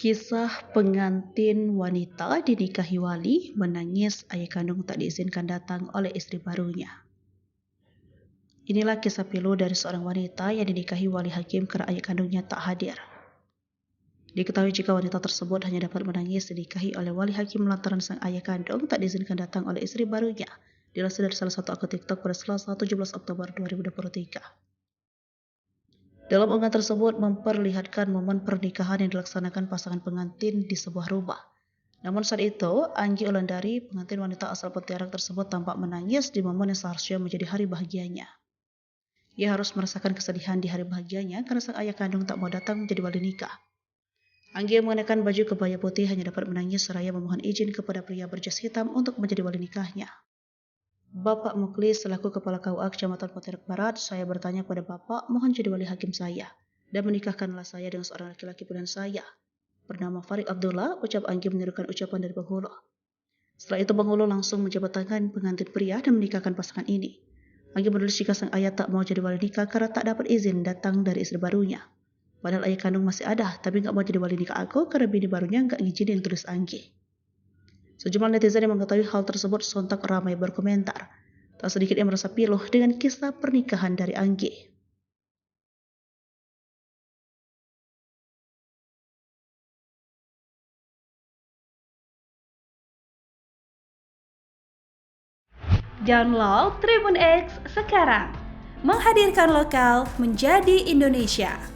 Kisah pengantin wanita dinikahi wali menangis ayah kandung tak diizinkan datang oleh istri barunya. Inilah kisah pilu dari seorang wanita yang dinikahi wali hakim karena ayah kandungnya tak hadir. Diketahui jika wanita tersebut hanya dapat menangis dinikahi oleh wali hakim lantaran sang ayah kandung tak diizinkan datang oleh istri barunya. Dilansir dari salah satu akun TikTok pada Selasa 17 Oktober 2023. Dalam unggahan tersebut memperlihatkan momen pernikahan yang dilaksanakan pasangan pengantin di sebuah rumah. Namun saat itu, Anggi Wulandari, pengantin wanita asal Pontianak tersebut tampak menangis di momen yang seharusnya menjadi hari bahagianya. Ia harus merasakan kesedihan di hari bahagianya karena sang ayah kandung tak mau datang menjadi wali nikah. Anggi yang mengenakan baju kebaya putih hanya dapat menangis seraya memohon izin kepada pria berjas hitam untuk menjadi wali nikahnya. Bapak Muklis selaku Kepala KUA Kecamatan Pontianak Barat, saya bertanya pada Bapak, mohon jadi wali hakim saya dan menikahkanlah saya dengan seorang laki-laki pilihan saya. Bernama Farid Abdullah, ucap Anggi menirukan ucapan dari penghulu. Setelah itu penghulu langsung menjabat tangan pengantin pria dan menikahkan pasangan ini. Anggi menulis jika sang ayah tak mau jadi wali nikah karena tak dapat izin datang dari istri barunya. Padahal ayah kandung masih ada, tapi gak mau jadi wali nikah aku karena bini barunya gak ngizinin, tulis Anggi. Sejumlah netizen yang mengetahui hal tersebut sontak ramai berkomentar. Tak sedikit yang merasa piluh dengan kisah pernikahan dari Anggi. Download Tribun X sekarang. Menghadirkan lokal menjadi Indonesia.